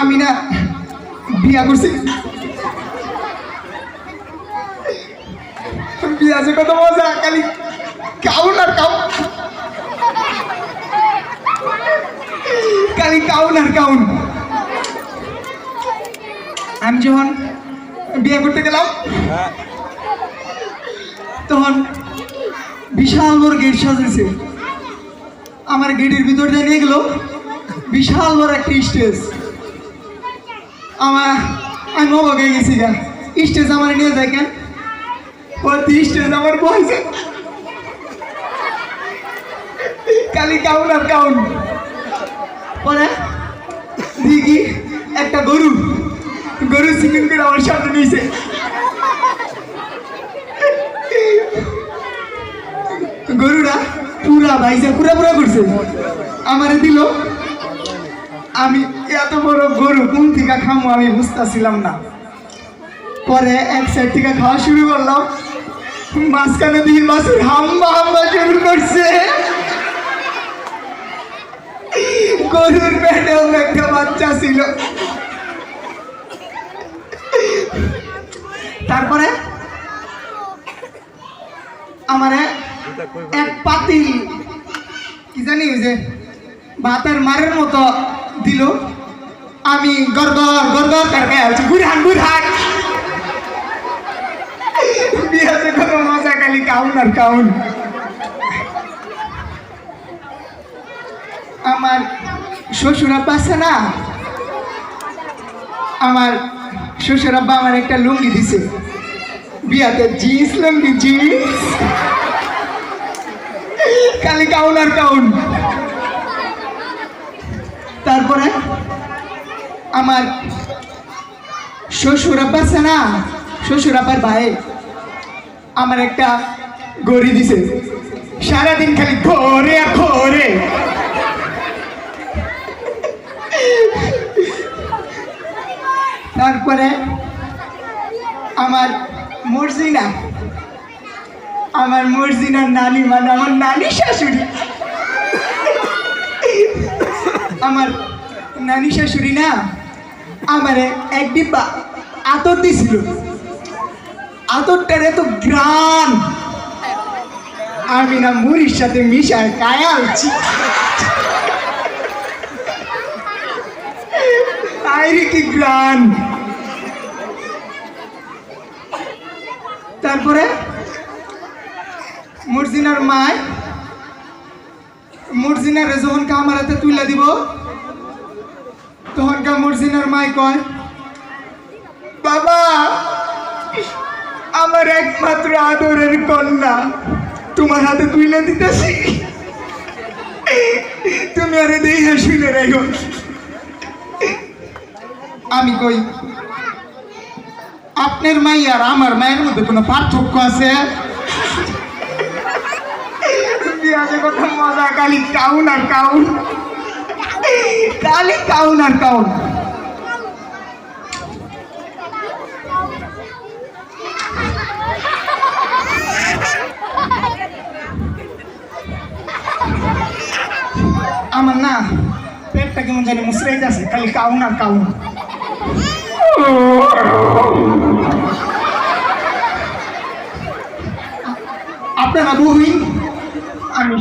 আমি না বিয়া করছি। বিয়া যে কত মজা, খালি কাউন আর কাউন, খালি কাউন আর কাউন। আমি যখন বিয়ে করতে গেলাম তখন বিশাল বড় গেট সাজিয়েছে। আমার গেটের ভিতর দিয়ে নিয়ে গেল বিশাল বড় একটা স্টেজ। আমি অবাক হয়ে গেছি, গা স্টেজ আমার নিয়ে যায় কেন? স্টেজ আমার বয়সে খালি কাউন আর কাউন। পরে দেখি একটা গরু চিকেন করে আমার সামনে নিয়েছে। গরুটা পুরা ভাইজা পুরা করছে, আমারে দিল। আমি এত বড় গরু কোন থেকে খামো আমি বুঝতেছিলাম না। পরে এক সাইড থেকে খাওয়া শুরু করলাম, মাঝখানে দিয়ে মাছের হাম্বা শুরু করছে। গরুর পেটেও একটা বাচ্চা ছিল। তারপরে আমারে এক পাতিল কি জানি ওই যে ভাতের মারের মতো দিল। আমি গড়গড় করে আছি, বুড়হান বিয়াতে কোনো মজা, খালি কাউন আর কাউন। আমার শ্বশুর আব্বা আছে না, আমার শ্বশুর আব্বা আমার একটা লুঙ্গি দিছে বিয়াতে, জিন্স লুঙ্গি, জিন্স, খালি কাউন আর কাউন। তারপরে আমার শ্বশুর আব্বা আছে না, শ্বশুর আব্বার ভাই আমার একটা গড়ি দিছে। সারাদিন খালি ঘরে আর ঘরে। তারপরে আমার মর্জিনার নানি, মানে আমার নানি শাশুড়ি, আমার নানি শাশুড়ি না আমারে এক ডিব্বা আতর দিছিল। আতরটার এত গ্রান, আমি না মুড়ির সাথে মিশায় কায়ালছি। আইরে কি গ্রান। তারপরে মর্জিনারে যখন আমার হাতে তুলে দিব তখন মর্জিনার মায় কয়, বাবা আমার একমাত্র আদরের কন্যা তোমার হাতে তুলে দিতেছি, তুমি আরে দেখে শুনে রেখো। আমি কই, আপনার মাই আর আমার মায়ের মধ্যে কোনো পার্থক্য আছে? কত মজা, খালি কাউন আর কাউন, খালি কাউন আর কাউন। আমার না পেটটা কেমন জানি মুসরাই যাচ্ছে, খালি কাউন আর কাউন। আপনারা বই আমি